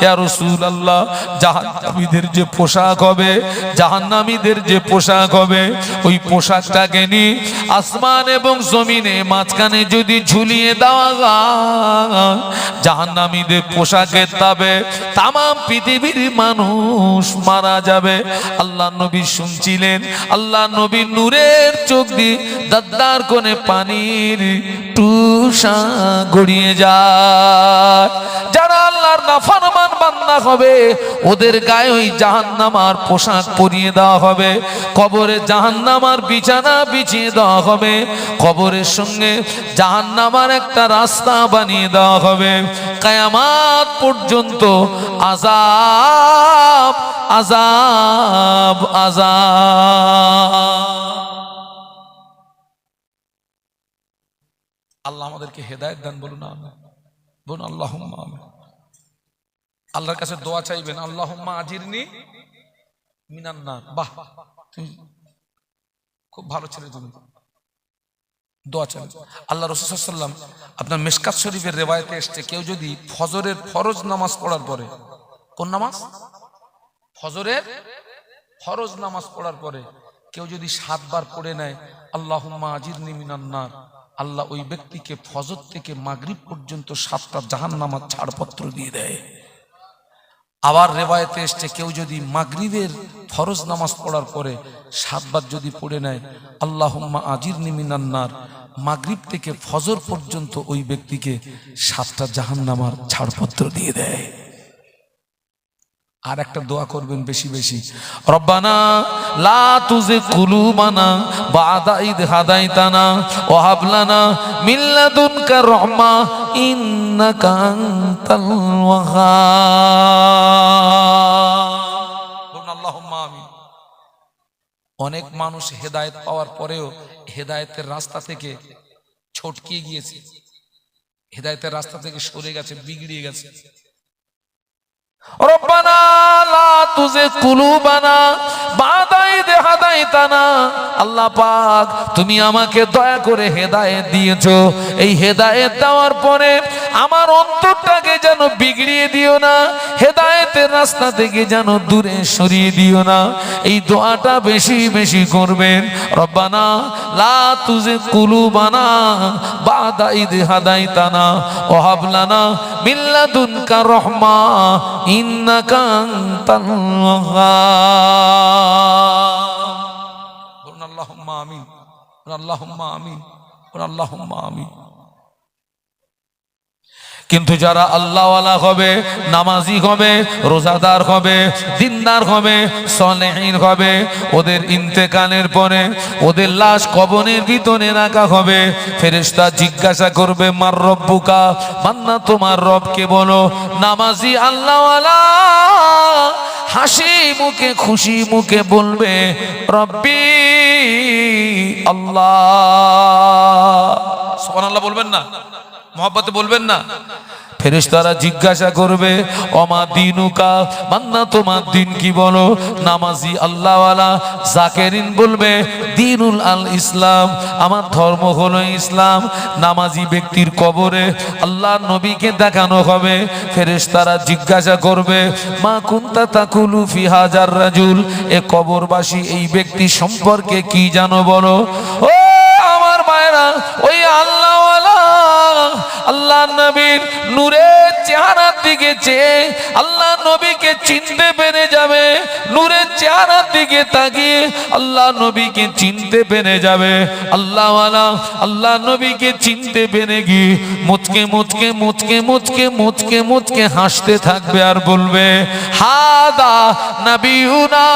ইয়া রাসূলুল্লাহ, জাহান্নামীদের যে পোশাক হবে, জাহান্নামীদের যে পোশাক হবে, ওই পোশাকটাকে নিয়ে আসমান এবং জমিনে মাঝখানে যদি ঝুলিয়ে দেওয়া হয়, জাহান্নামীদের পোশাকের তাবে তাম পৃথিবীর মানুষ মারা যাবে। আল্লাহ নবী শুনছিলেন, আল্লাহ নবী নূরের চোখ দিয়ে দাদ্দার কোণে পানির টুসা গড়িয়ে যায়। যারা আল্লাহর নাফরমান বান্দা হবে, ওদের গায়ে ওই জাহান্নামার পোশাক পরিয়ে দেওয়া হবে, কবরে জাহান্নামার বিছানা বিছিয়ে দেওয়া হবে, কবরের সঙ্গে জাহান্নামার একটা রাস্তা বানিয়ে দেওয়া হবে। কিয়ামত পর্যন্ত আযাব আযাব আযাব। আল্লাহ আমাদেরকে হেদায়েত দান, বলুন আমিন, বলুন আল্লাহুম্মা আমিন। আল্লাহর কাছে দোয়া চাইবেন, আল্লাহুম্মা আজিরনি মিনান নার। বাহ, তুমি খুব ভালো ছেলে, তুমি দোয়া চাইবেন। আল্লাহ রাসূল সাল্লাল্লাহু আলাইহি ওয়াসাল্লাম, আপনার মিশকাত শরীফের রিওয়ায়াতে এসেছে, কেউ যদি ফজরের ফরজ নামাজ পড়ার পরে, কোন নামাজ? ফজরের ফরজ নামাজ পড়ার পরে কেউ যদি 7 বার পড়ে নেয় আল্লাহুম্মা আজিরনি মিনান নার, আল্লাহ ওই ব্যক্তিকে ফজর থেকে মাগরিব পর্যন্ত 7টা জাহান্নামের ছাড়পত্র দিয়ে দেয়। আবার রিওয়ায়াতে এসেছে, কেউ যদি মাগরিবের ফরজ নামাজ পড়ার পরে 7 বার যদি পড়ে নেয় আল্লাহুম্মা আজিরনি মিনান নার, মাগরিব থেকে ফজর পর্যন্ত ওই ব্যক্তিকে 7টা জাহান্নামের ছাড়পত্র দিয়ে দেয়। আর একটা দোয়া করবেন বেশি বেশি, রব্বানা লা তুযিগ কুলুবানা বা'দা ইদ হাদাইতানা ওয়া হাব লানা মিন লাদুনকা রাহমা ইন্নাকা আনতাল ওয়াহ্হাব। আল্লাহুম্মা আমিন। অনেক মানুষ হেদায়েত পাওয়ার পরেও হেদায়েতের রাস্তা থেকে ছটকে গিয়েছে, হেদায়েতের রাস্তা থেকে সরে গেছে, বিগড়িয়ে গেছে। রব্বানা লা তুযিগ কুলুবানা বা'দা ইদ হাদাইতানা, আল্লাহ পাক তুমি আমাকে দয়া করে হেদায়েত দিয়েছো, এই হেদায়েত দেওয়ার পরে আমার অন্তরটাকে যেন বিগড়িয়ে দিও না, হেদায়েতের রাস্তা থেকে যেন দূরে সরিয়ে দিও না। এই দোয়াটা বেশি বেশি করবেন, রব্বানা লা তুযিগ কুলুবানা বা'দা ইদ হাদাইতানা ওয়া হাব লানা মিন লাদুনকা রাহমা ইন্নাকা আনতাল ওয়াহ্হাব। বলুন আল্লাহুম্মা আমিন, আল্লাহুম্মা আমিন, আল্লাহুম্মা আমিন। কিন্তু যারা আল্লাহওয়ালা হবে, নামাজি হবে, রোজাদার হবে, দিনদার হবে, সালেহীন হবে, ওদের ইন্তেকালের পরে ওদের লাশ কবরের ভিতরে রাখা হবে। ফেরেশতা জিজ্ঞাসা করবে, মার রব্বুকা, মান্না তোমার রবকে বলো। নামাজি আল্লাহওয়ালা হাসি মুখে খুশি মুখে বলবে, রব্বি আল্লাহ। সুবহানাল্লাহ বলবেন না? মোহাব্বতে বলবেন না? ফেরেশতারা জিজ্ঞাসা করবে, ওমা দিনুকা, বান্দা তোমার দিন কি বলো। নামাজি আল্লাহওয়ালা জাকেরিন বলবে, দিনুল আল ইসলাম, আমার ধর্ম হলো ইসলাম। নামাজি ব্যক্তির কবরে আল্লাহর নবীকে দেখানো হবে। ফেরেশতারা জিজ্ঞাসা করবে, মা কুনতা তাকুলু ফি হাজার রাজুল, এ কবরবাসী এই ব্যক্তি সম্পর্কে কি জানো বলো। ও আমার ভাইরা, ওই আল্লাহওয়ালা আল্লাহ নবীর নূরের চেহারার দিকে চেয়ে আল্লাহ নবীকে চিনতে পেরে যাবে। নূরের চেহারার দিকে তাকিয়ে আল্লাহ নবীকে চিনতে পেরে যাবে। আল্লাহওয়ালা আল্লাহ নবীকে চিনতে পেরে গিয়ে মুচকে মুচকে মুচকে মুচকে মুচকে মুচকে হাসতে থাকবে আর বলবে, হাদা নবিয়ুনা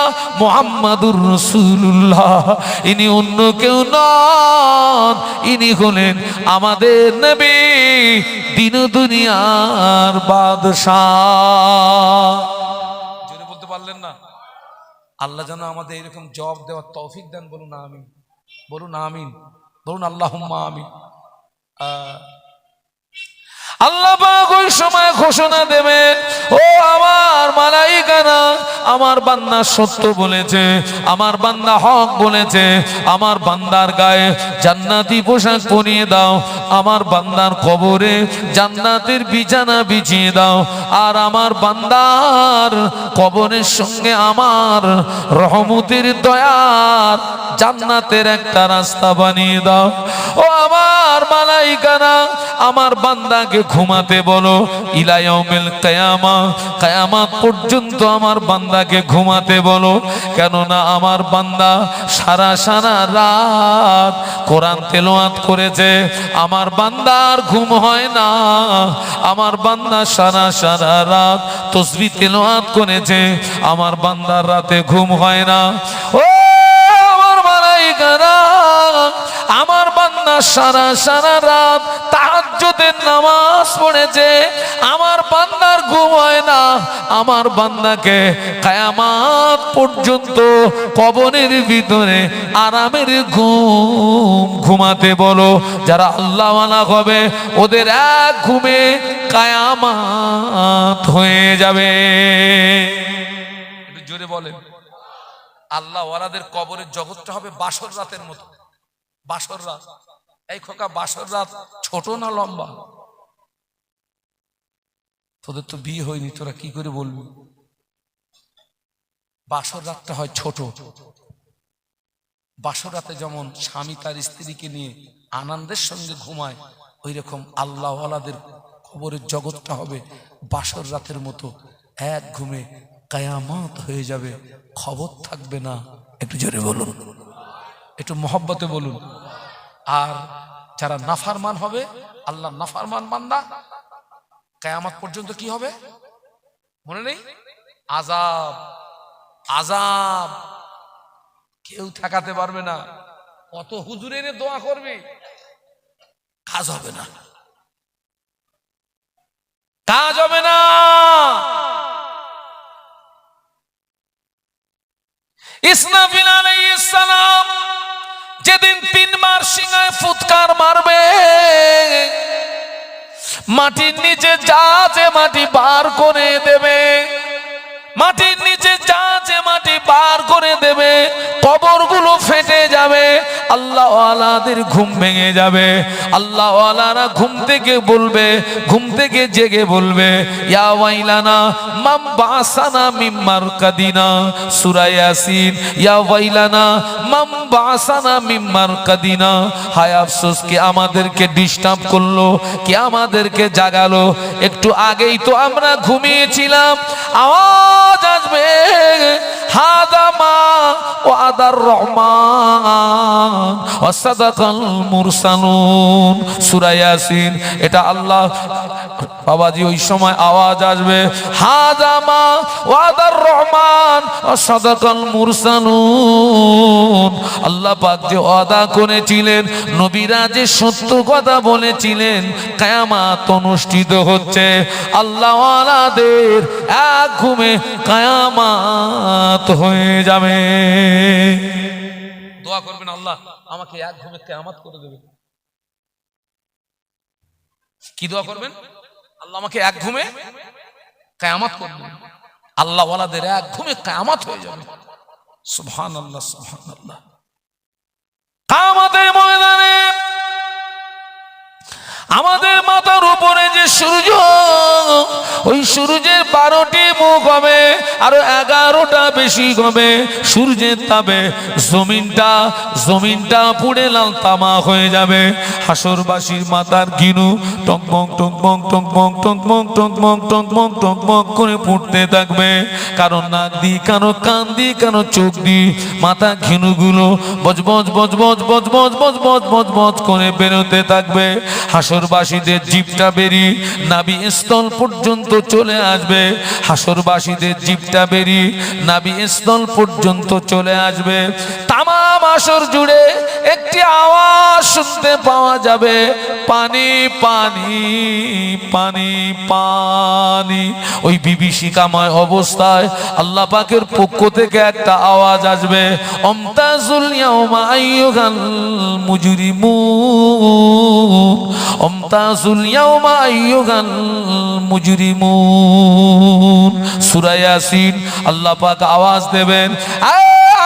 মুহাম্মাদুর রাসূলুল্লাহ, ইনি অন্য কেউ নন, ইনি হলেন আমাদের নবী, দিন দুনিয়ার বাদশাহ। জোরে বলতে পারলেন না? আল্লাহ যেন আমাদের এরকম জবাব দেওয়ার তৌফিক দেন, বলুন আমিন, বলুন আমিন, বলুন আল্লাহুম্মা আমিন। আল্লাহ পাক ওই সময় ঘোষণা দেবেন, ও আমার মালাইকারা, আমার বান্দা সত্য বলেছে, আমার বান্দা হক বলেছে, আমার বান্দার গায়ে জান্নাতি পোশাক পরিয়ে দাও, আমার বান্দার কবরে জান্নাতের বিছানা বিছিয়ে দাও, আর আমার বান্দার কবরের সঙ্গে আমার রহমতের দয়ার জান্নাতের একটা রাস্তা বানিয়ে দাও। ও আমার মালাইকারা, আমার বান্দাকে ঘুমাতে বলো ইলা ইয়াউমিল কিয়ামা, কিয়ামত পর্যন্ত আমার বান্দাকে ঘুমাতে বলো। কেননা আমার বান্দা সারা সারা রাত কোরআন তেলাওয়াত করেছে, আমার বান্দার ঘুম হয় না। আমার বান্দা সারা সারা রাত তাসবিহ তেলাওয়াত করেছে, আমার বান্দার রাতে ঘুম হয় না। ও আমার মালাইকারা, আমার বান্দা সারা সারা রাত তাহাজ্জুদের নামাজ পড়েছে, আমার বান্দার ঘুম হয় না। আমার বান্দাকে কিয়ামত পর্যন্ত কবরের ভিতরে আরামের ঘুম ঘুমাতে বলো। যারা আল্লাহওয়ালা হবে ওদের এক ঘুমে কিয়ামত হয়ে যাবে। একটু জোরে বলেন। আল্লাহওয়ালাদের কবরের জগৎটা হবে বাসর রাতের মতো। বাসর রাত, এই খোকা বাসর রাত ছোট না লম্বা? তোদের তো বিয়ে হয়নি, তোরা কি করে বলবি? বাসর রাতটা হয় ছোট। বাসর রাতে যেমন স্বামী তার স্ত্রীকে নিয়ে আনন্দের সঙ্গে ঘুমায়, ওই রকম আল্লাহওয়ালাদের কবরের জগৎটা হবে বাসর রাতের মতো। এক ঘুমে কিয়ামত হয়ে যাবে, খবর থাকবে না। একটু জোরে বলুন, একটু মহব্বতে বলুন। আর যারা নাফরমান হবে, আল্লাহ নাফরমান বান্দা, কিয়ামত পর্যন্ত কি হবে মনে নেই? আযাব, আযাব কেউ ঠেকাতে পারবে না। কত হুজুরের দোয়া করবে, কাজ হবে না, কাজ হবে না। ইসরাফিল আলাইহিস সালাম যেদিন 3 বার সিংহায় ফুৎকার মারবে, মাটির নিচে যা আছে মাটি বার করে দেবে, মাটির নিচে যা আছে মাটি বার করে দেবে, কবরগুলো ফেটে যাবে, আল্লাহওয়ালাদের ঘুম ভেঙে যাবে। আল্লাহওয়ালারা ঘুম থেকে বলবে, ঘুম থেকে জেগে বলবে, ইয়া ওয়াইলানা মাম বাসানা মিন মারকাদিনা, সূরা ইয়াসিন। ইয়া ওয়াইলানা মাম বাসানা মিন মারকাদিনা, হায় আফসোস কে আমাদেরকে ডিস্টার্ব করলো, কে আমাদেরকে জাগালো। একটু আগেই তো আমরা ঘুমিয়েছিলাম। আওয়াজ আসবে, হাদা মা ওয়াদার রহমান ওয়া সাদাকাল মুরসালুন, সূরা ইয়াসিন। এটা আল্লাহ বাবাজি ওই সময় আওয়াজ আসবে, হাদা মা ওয়াদার রহমান ওয়া সাদাকাল মুরসালুন। আল্লাহ পাক যে ওয়াদা করেছিলেন, নবীরা যে সত্য কথা বলেছিলেন, কিয়ামত অনুষ্ঠিত হচ্ছে। আল্লাহওয়ালাদের এক ঘুমে কিয়ামত হয়ে যাবে। দোয়া করবেন, আল্লাহ আমাকে এক ঘুমে কিয়ামত করে দেবে। কি দোয়া করবেন? আল্লাহ আমাকে এক ঘুমে কিয়ামত করবেন। আল্লাহওয়ালাদের এক ঘুমে কিয়ামত হয়ে যাবে। সুবহানাল্লাহ, সুবহানাল্লাহ। কিয়ামতের ময়দানে আমাদের মাথার উপরে যে সূর্য, ওই সূর্যের 12টি মুখ হবে, আরো 11টা বেশি হবে। সূর্যের তাপে জমিনটা পুড়ে লাল তামা হয়ে যাবে। হাসরবাসীর মাথার ঘিনু টকমক টকমক টকমক টকমক টকমক টকমক টকমক করে ফুটতে থাকবে। কারণ নাক দি, কারো কান দি, কারো চোখ দি মাথা ঘিনুগুলো বজবজ বজবজ বজবজ বজবজ বজবজ করে বেরোতে থাকবে। হাসরবাসীদের জিভটা বেরিয়ে নাভি স্থল পর্যন্ত চলে আসবে। হাসরবাসীদের জিভটা বেরিয়ে নাভি স্থল পর্যন্ত চলে আসবে। তামাম হাসর জুড়ে একটি আওয়াজ শুনতে পাওয়া যাবে, পানি পানি পানি পানি। ওই বিভীষিকাময় অবস্থায় আল্লাহ পাকের পক্ষ থেকে একটা আওয়াজ আসবে, অমতাজুল ইয়াউমা আইয়ুহাল মুজরিমুন, অমতাজুল ইয়াউমা আইয়ুহাল মুজরিমুন। সূরা ইয়াসিন আল্লাহ পাক আওয়াজ দেবেন,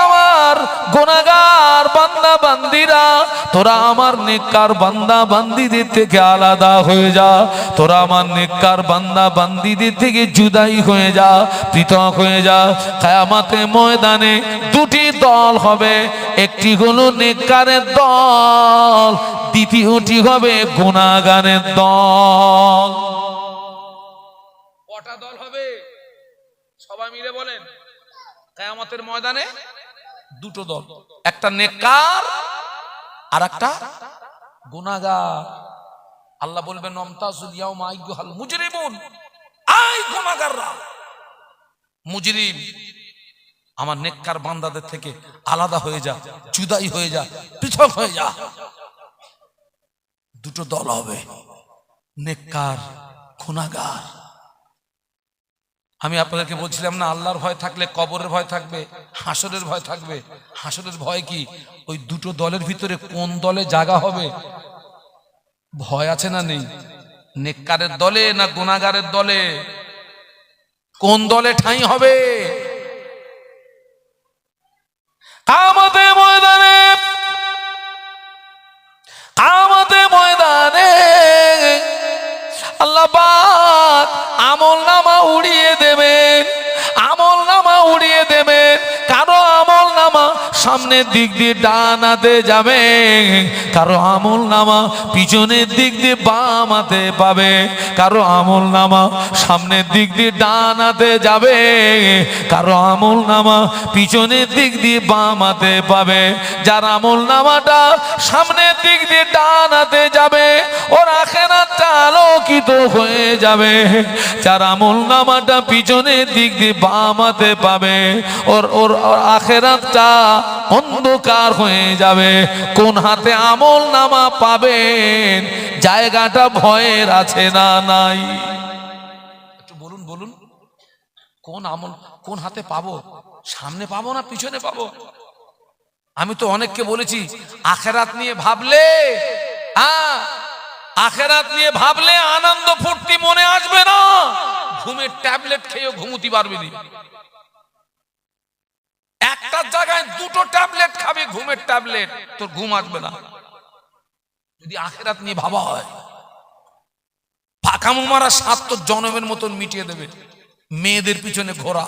আমার গুনাহগার বান্দা বান্দিরা, তোরা আমার নেককার বান্দা বান্দিদের থেকে আলাদা হয়ে যা, তোরা আমার নেককার বান্দা বান্দিদের থেকে জুদাই হয়ে যা, পৃথক হয়ে যা। কিয়ামতের ময়দানে দুটি দল হবে, একটি হলো নেককারের দল, দ্বিতীয়টি হবে গুনাহগারের দল। কটা দল হবে সবাই মিলে বলেন? কিয়ামতের ময়দানে দুটো দল, একটা নেককার আর একটা গুনাহগার। আল্লাহ বলবেন আমতাজুল ইয়াউমা আইয়ুহাল মুজরিমুন, আই গুনাহগাররা, মুজরিম আমার নেককার বান্দাদের থেকে আলাদা হয়ে যা, জুদাই হয়ে যা, পৃথক হয়ে যা। দুটো দল হবে, নেককার গুনাহগার। আমি আপনাদেরকে বলছিলাম না, আল্লাহর ভয় থাকলে কবরের ভয় থাকবে, হাসরের ভয় থাকবে। হাসরের ভয় কি? ওই দুটো দলের ভিতরে কোন দলে জায়গা হবে ভয় আছে না নেই? নেককারের দলে না গুনাহগারের দলে? কোন দলে ঠাঁই হবে? কিয়ামতের ময়দানে, কিয়ামতের ময়দানে আল্লাহ পাক আমলনামা উড়িয়ে দেবেন, আমলনামা উড়িয়ে দেবেন। কারো আমলনামা সামনের দিক দিয়ে ডান হাতে যাবে, কারো আমলনামা পিছনের দিক দিয়ে বাম হাতে পাবে, কারো আমলনামা সামনের দিক দিয়ে ডান হাতে যাবে, কারো আমলনামা পিছনের দিক দিয়ে বাম হাতে পাবে। যার আমলনামাটা সামনের দিক দিয়ে ডান হাতে যাবে ওর আখিরাতটা আলোকিত হয়ে যাবে, যার আমলনামাটা পিছনের দিক দিয়ে বাম হাতে পাবে ওর ওর আখিরাতটা অন্ধকার হয়ে যাবে। কোন হাতে আমলনামা পাবেন জায়গাটা ভয়ের আছে না নাই? একটু বলুন বলুন, কোন আমল কোন হাতে পাবো? সামনে পাবো না পিছনে পাবো? আমি তো অনেককে বলেছি আখিরাত নিয়ে ভাবলে, আখিরাত নিয়ে ভাবলে আনন্দ ফুর্তি মনে আসবে না, ঘুমের ট্যাবলেট খেয়েও ঘুমুতে পারবে না। একটা জায়গায় দুটো ট্যাবলেট খাবে, ঘুমের ট্যাবলেট, তোর ঘুম আসবে না যদি আখিরাত নিয়ে ভাবা হয়। পাকামো মারা সাত তো জনমের মতন মিটিয়ে দেবে। মেয়েদের পিছনে ঘোরা,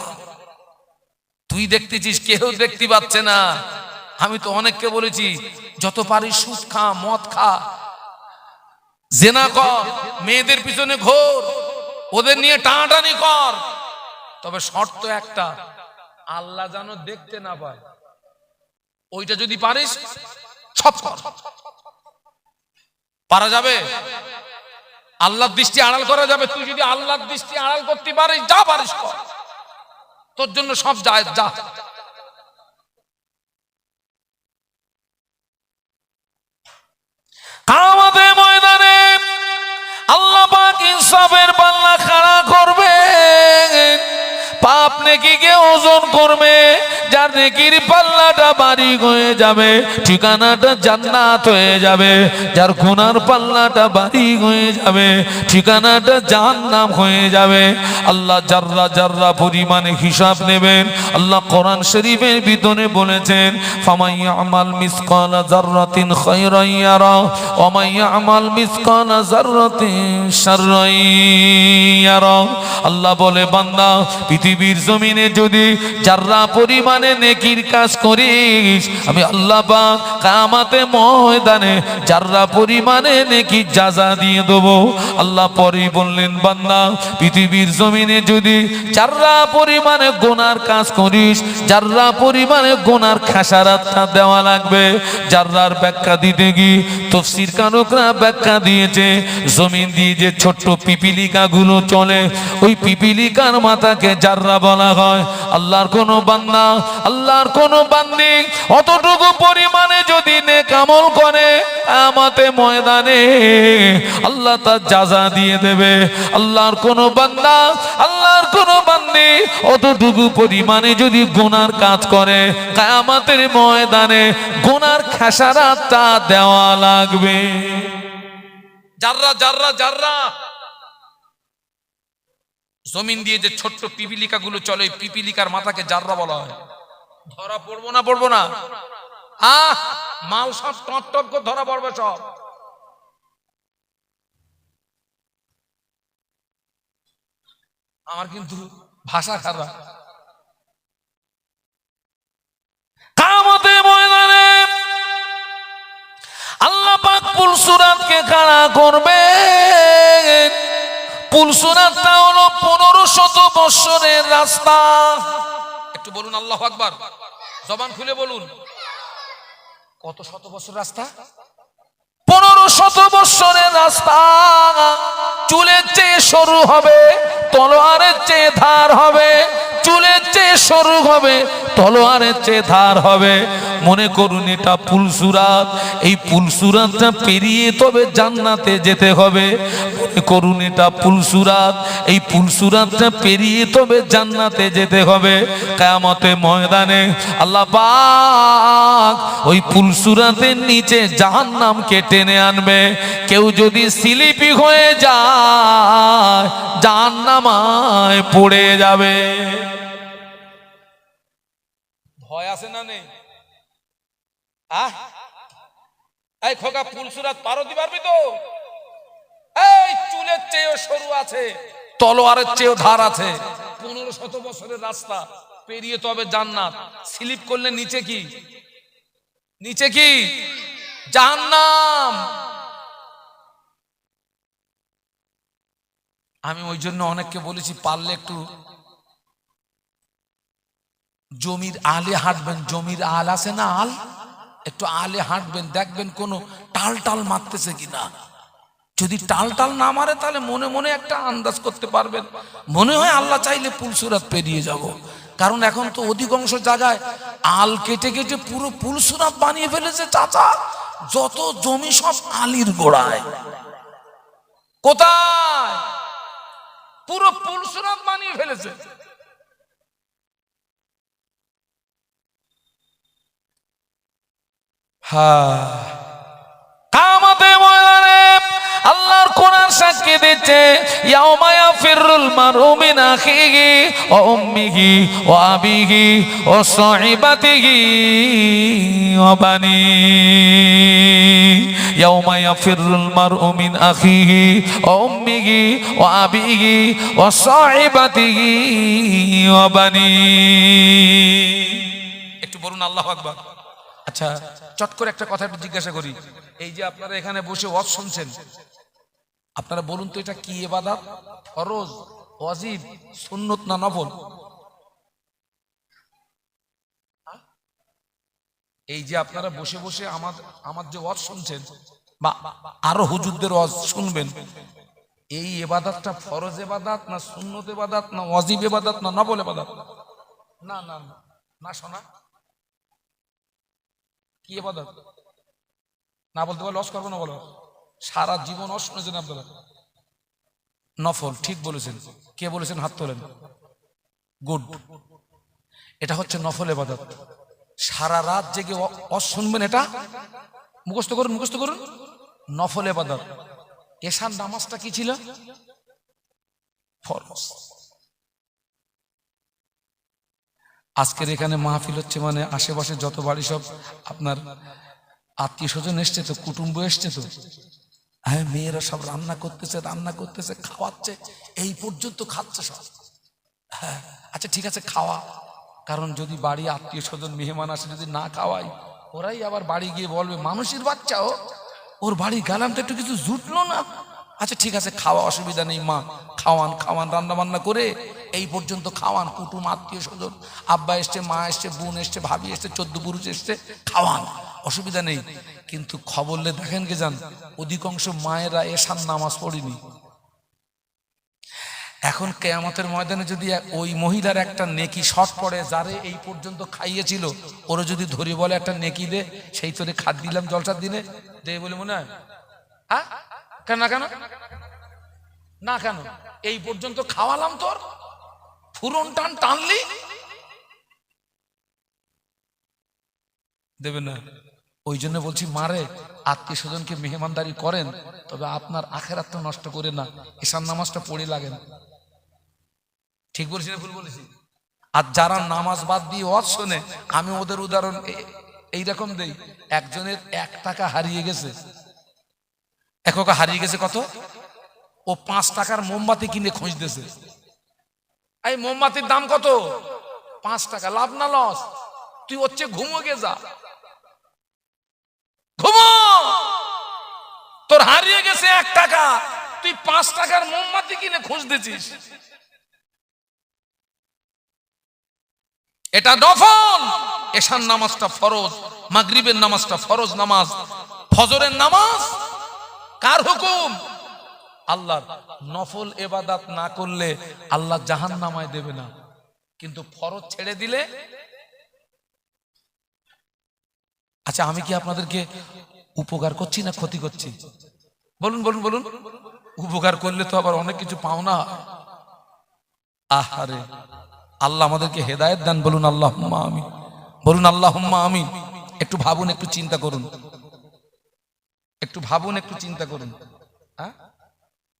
তুই দেখতেছিস, কেউ দেখতে পাচ্ছে না। আমি তো অনেককে বলেছি যত পারিস সুদ খা, মদ খা, জেনা কর, মেয়েদের পিছনে ঘোর, ওদের নিয়ে টানাটানি কর, তবে শর্ত একটা, আল্লাহ যেন দেখতে না পায়। ওইটা যদি পারিস সব কর। পারা যাবে? আল্লাহর দৃষ্টি আড়াল করা যাবে? তুই যদি আল্লাহর দৃষ্টি আড়াল করতে পারিস, যা পারিস কর, তোর জন্য সব জায়েজ, যা। কিয়ামতের ময়দানে আল্লাহ পাক ইনসাফের পাল্লা খাড়া করবেন, পাপ নেকিকে ওজন করবে, যার নেকির পাল্লাটা বাড়ি হয়ে যাবে, ঠিকানাটা জান্নাত হয়ে যাবে, যার গুনার পাল্লাটা বাড়ি হয়ে যাবে, ঠিকানাটা জাহান্নাম হয়ে যাবে। আল্লাহ জাররা জাররা পরিমাণে হিসাব নেবেন। আল্লাহ কোরআন শরীফের ভিতরে বলেছেন, ফামাই আমাল মিসকালা যাররাতিন খায়রান ইয়ারা ওয়া মান ইয়ামাল মিসকালা যাররাতিন শাররান ইয়ারা। আল্লাহ বলে, বান্দা পৃথিবীর জমিনে যদি যাররা পরিমাণে নেকির কাজ করিস, আমি আল্লাহ পাক কিয়ামতের ময়দানে যাররা পরিমাণে নেকির জাযা দিয়ে দেব। আল্লাহ পরে বললেন, বান্দা পৃথিবীর জমিনে যদি যাররা পরিমাণে গুনার কাজ করিস, যাররা পরিমাণে গুনার খেসারাতটা দেওয়া লাগবে। যাররার ব্যাখ্যা দিতে গিয়ে তাফসীর কারকরা ব্যাখ্যা দিয়েছে, জমিন দিয়ে যে ছোট্ট পিপিলিকা গুলো চলে, ওই পিপিলিকার মাথাকে যাররা বলা হয়। আল্লাহর কোন বান্দা, আল্লাহর কোন বান্দি অতটুকু পরিমাণে যদি নেক আমল করে, কিয়ামতের ময়দানে আল্লাহ তার জাযা দিয়ে দেবে। আল্লাহর কোন বান্দা, আল্লাহর কোন বান্দি অতটুকু পরিমাণে যদি গুনার কাজ করে, কিয়ামতের ময়দানে গুনার খেসারাতটা দেওয়া লাগবে। যাররা যাররা যাররা জমিন দিয়ে যে ছোট্ট পিপিলিকা গুলো চলে, ওই পিপিলিকার মাথাকে জাররা বলা হয়। ধরা পড়বো না পড়বো না? মাল সব টপ টপ করে ধরা পড়বে সব। আমার কিন্তু ভাষা খারাপ। কিয়ামতের ময়দানে আল্লাহ পাক পুলসুরাতকে খাড়া করবে। পুলসুরাতটা হলো 1500 বছরের রাস্তা। একটু বলুন আল্লাহু আকবার, জবান খুলে বলুন। কত শত বছর রাস্তা? 1500 বছরের রাস্তা। চুলের চেয়ে সরু হবে, তলোয়ারের চেয়ে ধার হবে। চুলের চেয়ে সরু হবে, তলোয়ারের চেয়ে ধার হবে। মনে করুন এটা পুলসুরাত। এই পুলসুরাতটা পেরিয়ে তবে জান্নাতে যেতে হবে। মনে করুন এটা পুলসুরাত। এই পুলসুরাতটা পেরিয়ে তবে জান্নাতে যেতে হবে। কিয়ামতের ময়দানে আল্লাহ পাক ওই পুলসুরাতের নিচে জাহান্নামকে টেনে আনবে। কেউ যদি স্লিপি হয়ে যায়, জাহান্নামায় পড়ে যাবে। ভয় আছে না নেই? এই খোকা, পুলসুরাত পারো দি পারবি তো? এই চুলের চেয়েও সরু আছে, তলোয়ারের চেয়েও ধার আছে। 1500 বছরের রাস্তা পেরিয়ে তবে জান্নাত। স্লিপ করলে নিচে কি? নিচে কি? জাহান্নাম। আমি ওই জন্য অনেককে বলেছি, পারলে একটু জমির আলে হাঁটবেন। জমির আল আছে না, আল, একটু আলে হাঁটবেন, দেখবেন কোনো টাল টাল মারতেছে কিনা। যদি টাল টাল না মারে তাহলে মনে মনে একটা আন্দাজ করতে পারবেন, মনে হয় আল্লাহ চাইলে পুলসুরাত পেরিয়ে যাব। কারণ এখন তো অধিকাংশ জায়গায় আল কেটে কেটে পুরো পুলসুরাত বানিয়ে ফেলেছে। চাচা, যত জমি সব আলির গোড়ায়। কোথায়? পুরো পুলসুরাত বানিয়ে ফেলেছে। কিয়ামতের ময়দানে আল্লাহর কোরআন সাক্ষী দিচ্ছে, ইয়াউমা ইয়াফিরুল মারউ মিন আখিহি ওয়া উম্মিহি ওয়া আবিহি ওয়া সাহিবাতিহি ওয়া বানিহি। ইয়াউমা ইয়াফিরুল মারউ মিন আখিহি ওয়া উম্মিহি ওয়া আবিহি ওয়া সাহিবাতিহি ওয়া বানিহি। একটু বলুন আল্লাহু আকবার। আচ্ছা, চট করে একটা কথা একটু জিজ্ঞাসা করি। এই যে আপনারা এখানে বসে ওয়াজ শুনছেন, আপনারা বলুন তো এটা কি ইবাদত? ফরজ, ওয়াজিব, সুন্নত না নফল? এই যে আপনারা বসে বসে আমার যে ওয়াজ শুনছেন বা আরো হুজুরদের ওয়াজ শুনবেন, এই ইবাদতটা ফরজ ইবাদত না সুন্নত ইবাদত না ওয়াজিব ইবাদত না নফল ইবাদত? না না না, শোনা কি ইবাদত? না বলতে পারলে লস করবো না। বলো, সারা জীবন ওয়াজ শুনেছেন আপনারা। নফল, ঠিক বলেছেন। কে বলেছেন হাত তোলেন। গুড, এটা হচ্ছে নফল ইবাদত। সারা রাত জেগে ওয়াজ শুনবেন, এটা মুখস্থ করুন, মুখস্থ করুন। নফল ইবাদত। এশার নামাজটা কি ছিল? ফরজ। আজকের এখানে মাহফিল হচ্ছে মানে আশেপাশে যত বাড়ি সব আপনার আত্মীয় স্বজন এসছে তো, কুটুম্ব এসছে তো। হ্যাঁ, মেয়েরা সব রান্না করতেছে, খাওয়াচ্ছে, এই পর্যন্ত খাচ্ছে সব। হ্যাঁ, আচ্ছা ঠিক আছে, খাওয়া। কারণ যদি বাড়ি আত্মীয় স্বজন মেহমান আসে, যদি না খাওয়াই, ওরাই আবার বাড়ি গিয়ে বলবে মানুষের বাচ্চাও ওর বাড়ি গেলাম তো একটু কিছু জুটলো না। আচ্ছা ঠিক আছে, খাওয়া, অসুবিধা নেই মা, খাওয়ান খাওয়ান, রান্না বান্না করে এই পর্যন্ত খাওয়ান। কুটুম আত্মীয় স্বজন, আব্বা এসছে, মা এসছে, বোন এসছে, ভাবি এসছে, 14 পুরুষ এসছে, খাওয়ান, অসুবিধা নেই। কিন্তু খবরলে দেখেন কে যান, অধিকাংশ মায়েরা এশার নামাজ পড়েনি। এখন কিয়ামতের ময়দানে যদি ওই মহিলার একটা নেকি শর্ট পড়ে, যারে এই পর্যন্ত খাইয়েছিল, ওরা যদি ধরে বলে একটা নেকি দে, সেই তোরে খাদ দিলাম জলসার দিনে, দে বলে মনে হয়? হ্যাঁ, কেন না, কেন না, কেন এই পর্যন্ত খাওয়ালাম, তোর ফুরন টানলি, দেবে না। ওই জন্য বলছি, মারে আত্মীয় স্বজনকে মেহমানদারি করেন, তবে আপনার আখেরাতটা নষ্ট করে না। এশার নামাজটা পড়ে লাগেন। ঠিক বলেছি না ভুল বলেছি? আর যারা নামাজ বাদ দিয়ে ওয়াজ শোনে, আমি ওদের উদাহরণ এইরকম দেই। একজনের 1 টাকা হারিয়ে গেছে, 1 টাকা হারিয়ে গেছে। কত? ও 5 টাকার মোমবাতি কিনে খুঁজতেছে। এই মোমবাতির দাম কত? 5 টাকা। লাভ না লস? তুই হচ্ছে ঘুমো গে যা, ঘুমো। তোর হারিয়ে গেছে 1 টাকা, তুই 5 টাকার মোমবাতি কিনে খুঁজতেছিস। এটা নফল। এশার নামাজটা ফরজ, মাগরিবের নামাজটা ফরজ নামাজ, ফজরের নামাজ কার হুকুম? আল্লাহর। নফল ইবাদত না করলে আল্লাহ জাহান্নামায় দেবে না, কিন্তু ফরজ ছেড়ে দিলে। আচ্ছা, আমি কি আপনাদেরকে উপকার করছি না ক্ষতি করছি? বলুন বলুন বলুন। উপকার করলে তো আবার অনেক কিছু পাও না। আহারে, আল্লাহ আমাদেরকে হেদায়েত দেন। বলুন আল্লাহুম্মা আমিন, বলুন আল্লাহুম্মা আমিন। একটু ভাবুন, একটু চিন্তা করুন, একটু ভাবুন, একটু চিন্তা করুন। হ্যাঁ,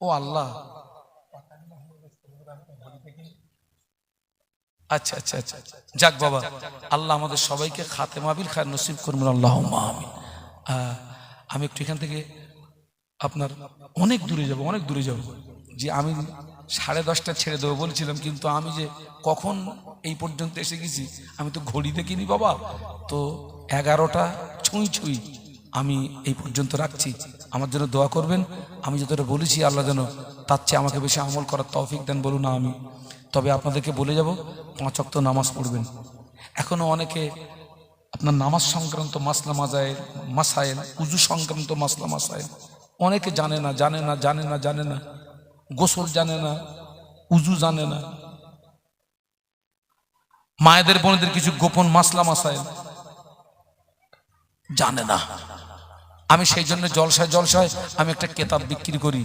ও আল্লাহ, আচ্ছা আচ্ছা আচ্ছা, যাক বাবা, আল্লাহ আমাদের সবাইকে খাতেমা বিল খায়র নসিব করুন, আল্লাহুম্মা আমিন। আমি একটু এখান থেকে আপনার অনেক দূরে যাব, অনেক দূরে যাব। যে আমি 10:30 ছেড়ে দেবো বলছিলাম, কিন্তু আমি যে কখন এই পর্যন্ত এসে গেছি আমি তো ঘড়ি দেখিনি বাবা। তো 11টা ছুঁই ছুঁই আমি এই পর্যন্ত রাখছি। আমার জন্য দোয়া করবেন। আমি যতটা বলেছি আল্লাহ যেন তার চেয়ে আমাকে বেশি আমল করার তৌফিক দেন, বলুন না আমি। তবে আপনাদেরকে বলে যাব, 5 ওয়াক্ত নামাজ পড়বেন। এখনো অনেকে আপনার নামাজ সংক্রান্ত মাসায়েল, উজু সংক্রান্ত মাসায়েল অনেকে জানে না, জানে না, জানে না, জানে না। গোসল জানে না, উজু জানে না, মায়েদের বোনেদের কিছু গোপন মাসায়েল জানে না। আমি সেই জন্য জলসায় জলসায় আমি একটা কিতাব বিক্রি করি।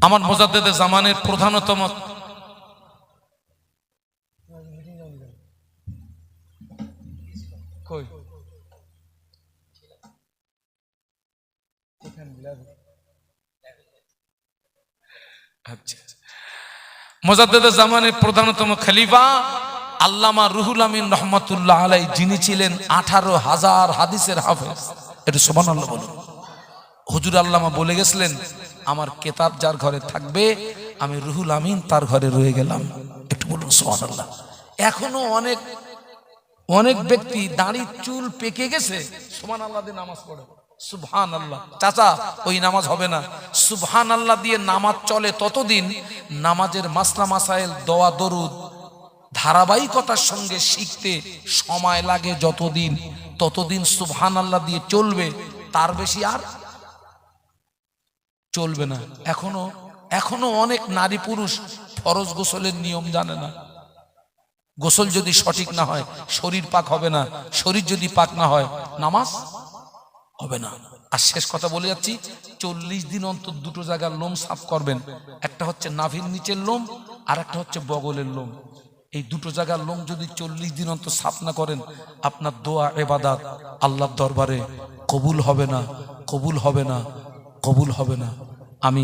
আমার মুজাদ্দেদে জামানের প্রধানতম মুজাদ্দেদে জামানের প্রধানতম খলিফা আল্লামা রুহুল আমিন রহমাতুল্লাহ আলাইহি, যিনি ছিলেন 18,000 হাদিসের হাফেজ। এটা সুবহানাল্লাহ বলুন। হুজুর আল্লামা বলে গেছিলেন, আমার কিতাব যার ঘরে থাকবে আমি রুহুল আমিন তার ঘরে রয়ে গেলাম। একটু বলুন সুবহানাল্লাহ। এখনো অনেক অনেক ব্যক্তি দাড়ি চুল পেকে গেছে, সুবহানাল্লাহ দিয়ে নামাজ পড়ে। সুবহানাল্লাহ। চাচা, ওই নামাজ হবে না। সুবহানাল্লাহ দিয়ে নামাজ চলে ততদিন, নামাজের মাসায়েল, দোয়া দরুদ ধারাবাহিকতার সঙ্গে শিখতে সময় লাগে যতদিন, ততদিন সুবহানাল্লাহ দিয়ে চলবে, তার বেশি আর চলবে না। এখনো অনেক নারী পুরুষ ফরজ গোসলের নিয়ম জানে না। গোসল যদি সঠিক না হয় শরীর পাক হবে না, শরীর যদি পাক না হয় নামাজ হবে না। আর শেষ কথা বলে যাচ্ছি, 40 দিন অন্তর 2টো জায়গার লোম সাফ করবেন। একটা হচ্ছে নাভির নিচের লোম, আর একটা হচ্ছে বগলের লোম। এই 2টো জায়গার লোম যদি 40 দিন অন্তর সাফ না করেন, আপনার দোয়া ইবাদত আল্লাহর দরবারে কবুল হবে না, কবুল হবে না, কবুল হবে না। আমি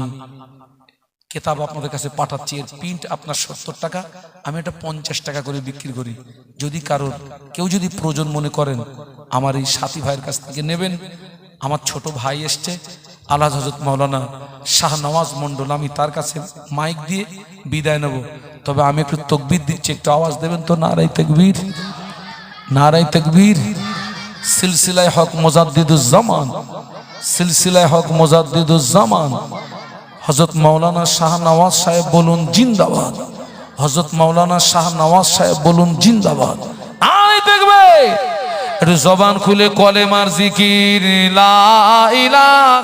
কিতাব আপনাদের কাছে পাঠাচ্ছি, এর প্রিন্ট আপনার 70 টাকা, আমি এটা 50 টাকা করে বিক্রি করি। যদি কেউ যদি প্রয়োজন মনে করেন, আমার এই সাথী ভাইয়ের কাছ থেকে নেবেন। আমার ছোট ভাই এসছে, আলহাজ হযরত মাওলানা শাহনওয়াজ মন্ডল, আমি তার কাছে মাইক দিয়ে বিদায় নেব। তবে আমি একটু তাকবীর দিচ্ছি, একটু আওয়াজ দেবেন তো? নারায়ে তাকবীর, নারায়ে তাকবীর। সিলসিলায়ে হক মুজাদ্দিদুজ জামান, সিলসিলায়ে হক মুজাদ্দিদুজ জামান হযরত মাওলানা শাহনওয়াজ সাহেব বলুন জিন্দাবাদ। হযরত মাওলানা শাহনওয়াজ সাহেব বলুন জিন্দাবাদ। আয় দেখবে, একটু জবান খুলে কলেমার জিকির লা ইলাহা